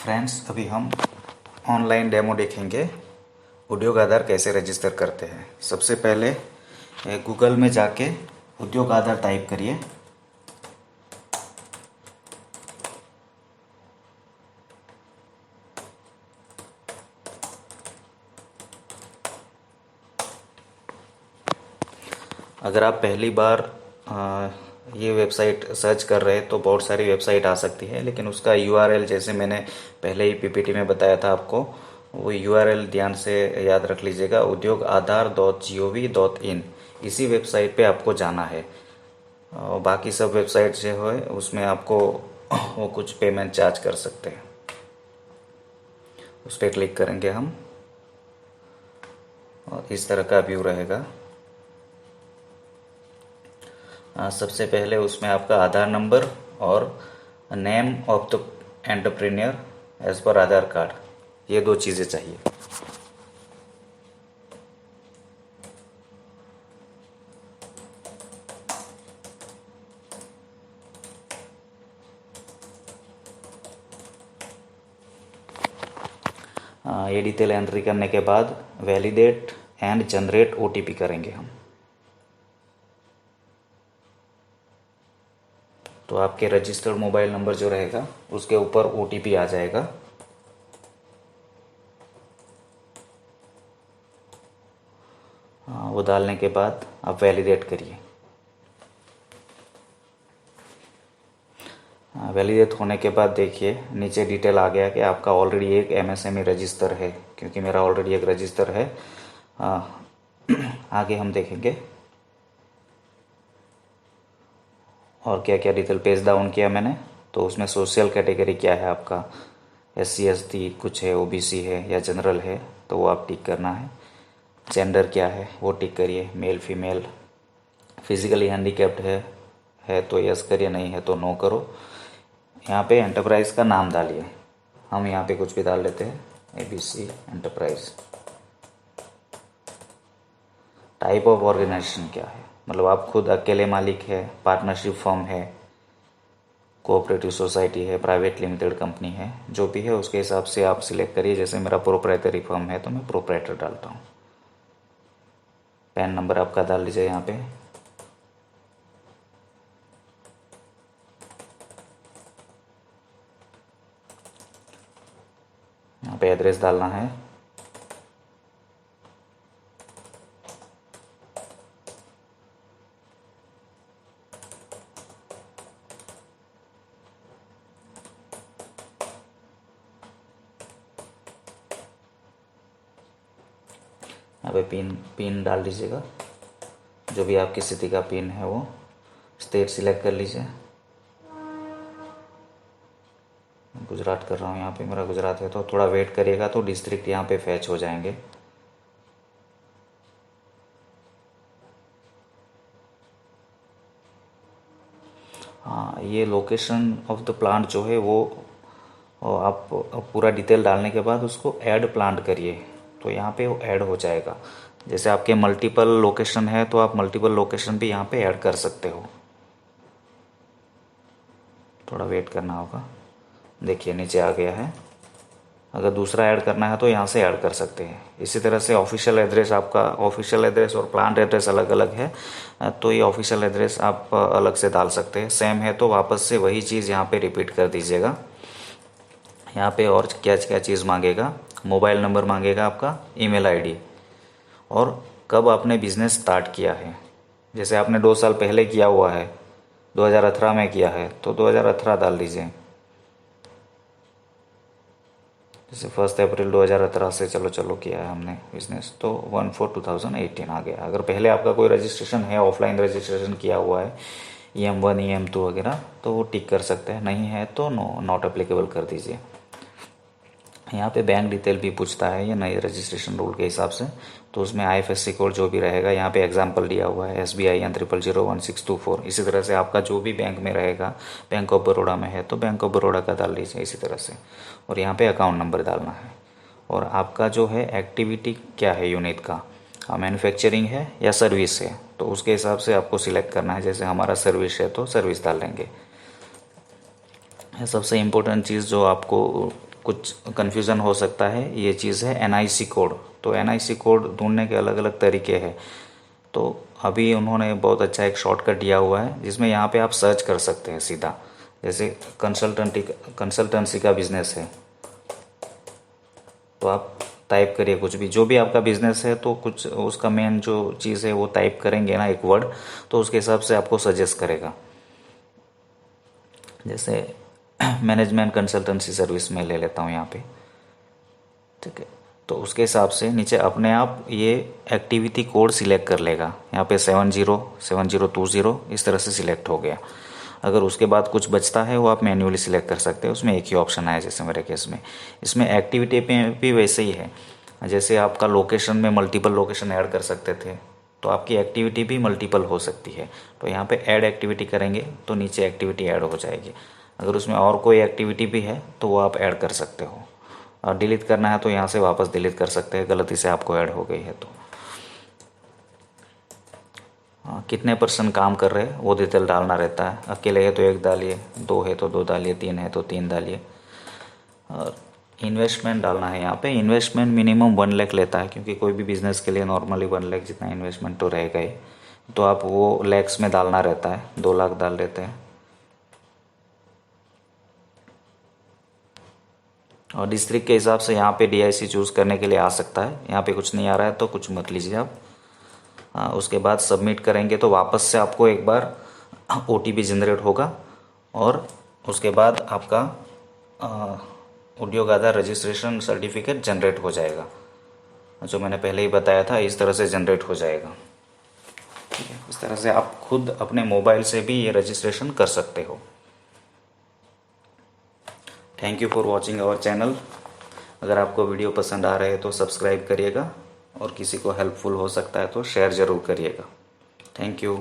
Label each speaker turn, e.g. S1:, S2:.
S1: Friends, अभी हम online demo देखेंगे उद्योग आधार कैसे रजिस्टर करते हैं। सबसे पहले गूगल में जाके उद्योग आधार टाइप करिए। अगर आप पहली बार ये वेबसाइट सर्च कर रहे हैं तो बहुत सारी वेबसाइट आ सकती है, लेकिन उसका यूआरएल जैसे मैंने पहले ही पीपीटी में बताया था आपको, वो यूआरएल ध्यान से याद रख लीजिएगा। udyogaaadhar.gov.in इसी वेबसाइट पे आपको जाना है। और बाकी सब वेबसाइट जो है उसमें आपको वो कुछ पेमेंट चार्ज कर सकते हैं। उस पर क्लिक करेंगे हम और इस तरह का व्यू रहेगा। सबसे पहले उसमें आपका आधार नंबर और name of the entrepreneur as per Aadhaar card, ये दो चीज़ें चाहिए। ये डिटेल एंट्री करने के बाद वैलिडेट एंड जनरेट ओटीपी करेंगे हम। तो आपके रजिस्टर्ड मोबाइल नंबर जो रहेगा उसके ऊपर ओटीपी आ जाएगा। वो डालने के बाद आप वैलिडेट करिए। वैलिडेट होने के बाद देखिए नीचे डिटेल आ गया कि आपका ऑलरेडी एक एमएसएमई रजिस्टर है, क्योंकि मेरा ऑलरेडी एक रजिस्टर है। आगे हम देखेंगे और क्या क्या डिटेल पेज डाउन किया मैंने। तो उसमें सोशल कैटेगरी क्या है आपका, SC ST कुछ है, OBC है या जनरल है, तो वो आप टिक करना है। जेंडर क्या है वो टिक करिए, मेल फीमेल। फिजिकली हैंडीकैप्ड है तो यस करिए, नहीं है तो नो करो। यहाँ पे एंटरप्राइज का नाम डालिए। हम यहाँ पे कुछ भी डाल लेते हैं, ABC enterprise. Type of organization क्या है, मतलब आप खुद अकेले मालिक है, पार्टनरशिप फर्म है, कोऑपरेटिव सोसाइटी है, प्राइवेट लिमिटेड कंपनी है, जो भी है उसके हिसाब से आप सिलेक्ट करिए। जैसे मेरा प्रोप्राइटरी फर्म है तो मैं प्रोप्राइटर डालता हूँ। पैन नंबर आपका डाल लीजिए यहाँ पे। यहाँ पे एड्रेस डालना है। यहाँ पे पिन डाल दीजिएगा, जो भी आपकी सिटी का पिन है वो। स्टेट सिलेक्ट कर लीजिए। गुजरात कर रहा हूँ, यहाँ पे मेरा गुजरात है, तो थोड़ा वेट करिएगा तो डिस्ट्रिक्ट यहाँ पे फैच हो जाएंगे। हाँ, ये लोकेशन ऑफ द प्लांट जो है वो आप पूरा डिटेल डालने के बाद उसको ऐड प्लांट करिए, तो यहाँ पे वो ऐड हो जाएगा। जैसे आपके मल्टीपल लोकेशन है तो आप मल्टीपल लोकेशन भी यहाँ पे ऐड कर सकते हो। थोड़ा वेट करना होगा। देखिए नीचे आ गया है। अगर दूसरा ऐड करना है तो यहाँ से ऐड कर सकते हैं। इसी तरह से ऑफिशियल एड्रेस, आपका ऑफिशियल एड्रेस और प्लांट एड्रेस अलग अलग है, तो ये ऑफिशियल एड्रेस आप अलग से डाल सकते हैं। सेम है तो वापस से वही चीज़ यहाँ पे रिपीट कर दीजिएगा। यहाँ पे और क्या क्या चीज़ मांगेगा, मोबाइल नंबर मांगेगा आपका, ईमेल आईडी, और कब आपने बिज़नेस स्टार्ट किया है। जैसे आपने 2 साल पहले किया हुआ है, 2018 में किया है तो 2018 डाल दीजिए। जैसे 1 अप्रैल 2018 से चलो किया है हमने बिज़नेस, तो 1/4/2018 आ गया। अगर पहले आपका कोई रजिस्ट्रेशन है, ऑफलाइन रजिस्ट्रेशन किया हुआ है, EM1 EM2 वगैरह, तो वो टिक कर सकते हैं। नहीं है तो नॉट एप्लीकेबल कर दीजिए। यहाँ पे बैंक डिटेल भी पूछता है ये नए रजिस्ट्रेशन रूल के हिसाब से, तो उसमें IFSC कोड जो भी रहेगा, यहाँ पे एग्जाम्पल दिया हुआ है SBI N000164। इसी तरह से आपका जो भी बैंक में रहेगा, बैंक ऑफ बड़ौदा में है तो बैंक ऑफ बड़ौदा का डाल लीजिए इसी तरह से, और यहाँ पे अकाउंट नंबर डालना है। और आपका जो है एक्टिविटी क्या है यूनिट का, मैन्युफैक्चरिंग है या सर्विस है, तो उसके हिसाब से आपको सिलेक्ट करना है। जैसे हमारा सर्विस है तो सर्विस डाल लेंगे। सबसे इम्पोर्टेंट चीज़ जो आपको कुछ कन्फ्यूज़न हो सकता है, ये चीज़ है NIC कोड। तो NIC कोड ढूंढने के अलग अलग तरीके हैं। तो अभी उन्होंने बहुत अच्छा एक शॉर्टकट दिया हुआ है जिसमें यहाँ पे आप सर्च कर सकते हैं सीधा। जैसे कंसल्टेंसी का बिजनेस है तो आप टाइप करिए कुछ भी, जो भी आपका बिजनेस है तो कुछ उसका मेन जो चीज़ है वो टाइप करेंगे ना एक वर्ड, तो उसके हिसाब से आपको सजेस्ट करेगा। जैसे मैनेजमेंट कंसल्टेंसी सर्विस में ले लेता हूँ यहाँ पे, ठीक है। तो उसके हिसाब से नीचे अपने आप ये एक्टिविटी कोड सिलेक्ट कर लेगा। यहाँ पे 707020 इस तरह से सिलेक्ट हो गया। अगर उसके बाद कुछ बचता है वो आप मैन्युअली सिलेक्ट कर सकते हैं, उसमें एक ही ऑप्शन आया जैसे मेरे केस में। इसमें एक्टिविटी पे भी वैसे ही है, जैसे आपका लोकेशन में मल्टीपल लोकेशन ऐड कर सकते थे, तो आपकी एक्टिविटी भी मल्टीपल हो सकती है। तो यहाँ पे ऐड एक्टिविटी करेंगे तो नीचे एक्टिविटी ऐड हो जाएगी। अगर उसमें और कोई एक्टिविटी भी है तो वो आप ऐड कर सकते हो, और डिलीट करना है तो यहाँ से वापस डिलीट कर सकते हैं, गलती से आपको ऐड हो गई है तो। कितने % काम कर रहे हैं वो डिटेल डालना रहता है। अकेले है तो 1 डालिए, 2 है तो 2 डालिए, 3 है तो 3 डालिए। और इन्वेस्टमेंट डालना है यहाँ पे। इन्वेस्टमेंट मिनिमम 1 लाख लेता है, क्योंकि कोई भी बिज़नेस के लिए नॉर्मली 1 लाख जितना इन्वेस्टमेंट तो रहेगा ही। तो आप वो लैक्स में डालना रहता है, 2 लाख डाल देते हैं। और डिस्ट्रिक्ट के हिसाब से यहाँ पे DIC चूज़ करने के लिए आ सकता है। यहाँ पे कुछ नहीं आ रहा है तो कुछ मत लीजिए आप। उसके बाद सबमिट करेंगे तो वापस से आपको एक बार OTP जनरेट होगा, और उसके बाद आपका उद्योग आधार रजिस्ट्रेशन सर्टिफिकेट जनरेट हो जाएगा। जो मैंने पहले ही बताया था इस तरह से जनरेट हो जाएगा, ठीक है। इस तरह से आप खुद अपने मोबाइल से भी ये रजिस्ट्रेशन कर सकते हो। Thank you for watching our channel. अगर आपको वीडियो पसंद आ रहे हैं तो सब्सक्राइब करिएगा, और किसी को हेल्पफुल हो सकता है तो शेयर ज़रूर करिएगा। Thank you.